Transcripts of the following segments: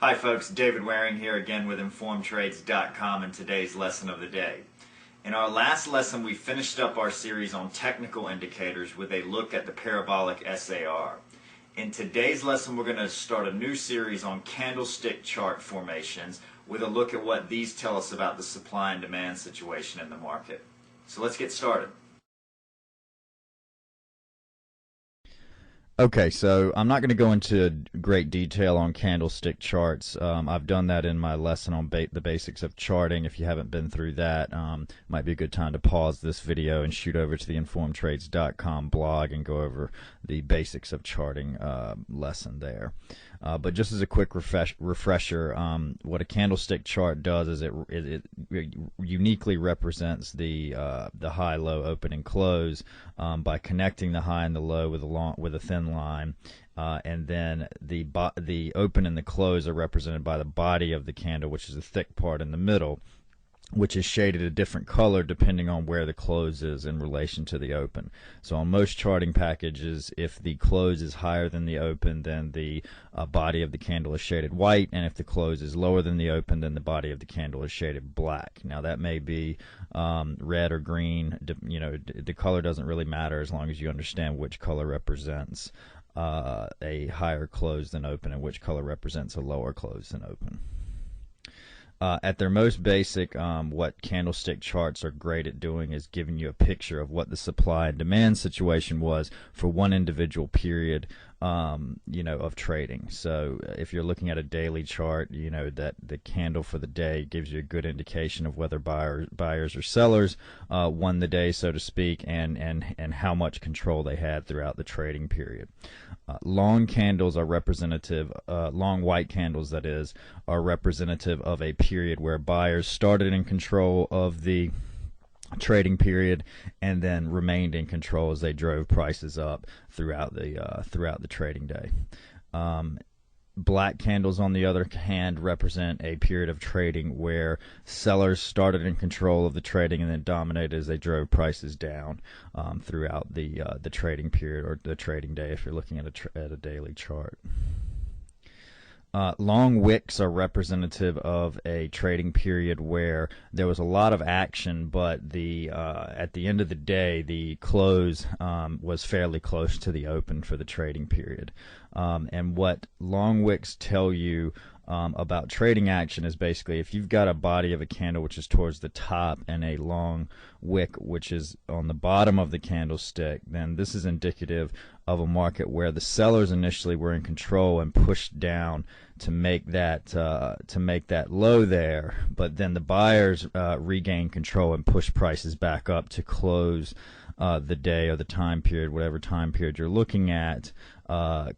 Hi folks, David Waring here again with InformedTrades.com and today's lesson of the day. In our last lesson we finished up our series on technical indicators with a look at the parabolic SAR. In today's lesson we're going to start a new series on candlestick chart formations with a look at what these tell us about the supply and demand situation in the market. So let's get started. Okay, so I'm not going to go into great detail on candlestick charts. I've done that in my lesson on the basics of charting. If you haven't been through that, might be a good time to pause this video and shoot over to the InformedTrades.com blog and go over the basics of charting lesson there. But just as a quick refresher, what a candlestick chart does is it uniquely represents the high, low, open, and close by connecting the high and the low with a thin line, and then the open and the close are represented by the body of the candle, which is the thick part in the middle, which is shaded a different color depending on where the close is in relation to the open. So on most charting packages, if the close is higher than the open, then the body of the candle is shaded white, and if the close is lower than the open, then the body of the candle is shaded black. Now that may be red or green. The color doesn't really matter as long as you understand which color represents a higher close than open and which color represents a lower close than open. At their most basic, what candlestick charts are great at doing is giving you a picture of what the supply and demand situation was for one individual period, of trading. So if you're looking at a daily chart, that the candle for the day gives you a good indication of whether buyers or sellers won the day, so to speak, and how much control they had throughout the trading period. Long candles are representative, long white candles that is, are representative of a period where buyers started in control of the trading period and then remained in control as they drove prices up throughout the trading day. Black candles, on the other hand, represent a period of trading where sellers started in control of the trading and then dominated as they drove prices down throughout the trading period or the trading day if you're looking at a daily chart. Long wicks are representative of a trading period where there was a lot of action, but at the end of the day, the close was fairly close to the open for the trading period. And what long wicks tell you about trading action is basically if you've got a body of a candle which is towards the top and a long wick which is on the bottom of the candlestick, then this is indicative of a market where the sellers initially were in control and pushed down to make that low there, but then the buyers regained control and pushed prices back up to close the day or the time period, whatever time period you're looking at,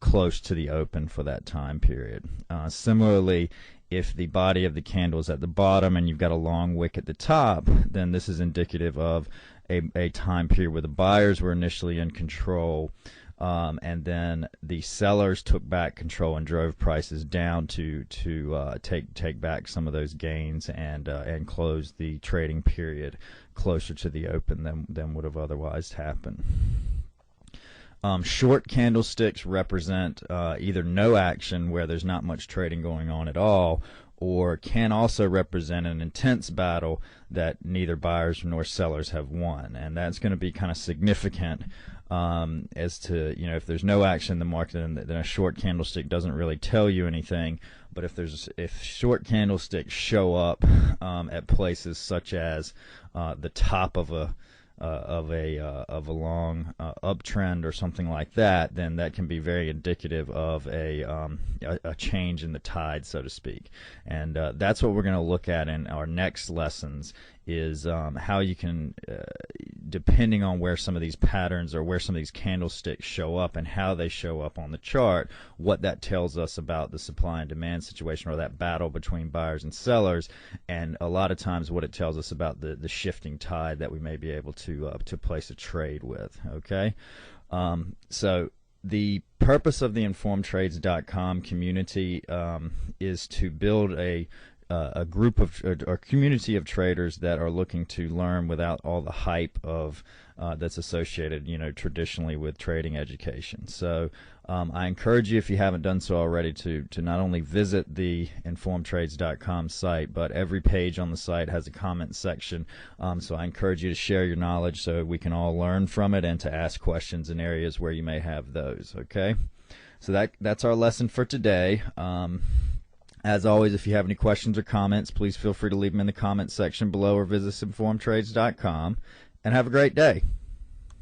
close to the open for that time period. Similarly, if the body of the candle is at the bottom and you've got a long wick at the top, then this is indicative of a time period where the buyers were initially in control, and then the sellers took back control and drove prices down to take back some of those gains and close the trading period closer to the open than would have otherwise happened. Short candlesticks represent either no action, where there's not much trading going on at all, or can also represent an intense battle that neither buyers nor sellers have won. And that's going to be kind of significant as to, if there's no action in the market, then a short candlestick doesn't really tell you anything. But if short candlesticks show up at places such as the top of a long uptrend or something like that, then that can be very indicative of a change in the tide, so to speak. And that's what we're going to look at in our next lessons, is how you can, depending on where some of these patterns or where some of these candlesticks show up and how they show up on the chart, what that tells us about the supply and demand situation or that battle between buyers and sellers, and a lot of times what it tells us about the shifting tide that we may be able to place a trade with. Okay, so the purpose of the InformedTrades.com community is to build a a group of or community of traders that are looking to learn without all the hype of that's associated, traditionally with trading education. So I encourage you, if you haven't done so already, to not only visit the informedtrades.com site, but every page on the site has a comment section. So I encourage you to share your knowledge so we can all learn from it, and to ask questions in areas where you may have those. Okay, so that's our lesson for today. As always, if you have any questions or comments, please feel free to leave them in the comments section below, or visit informedtrades.com, and have a great day.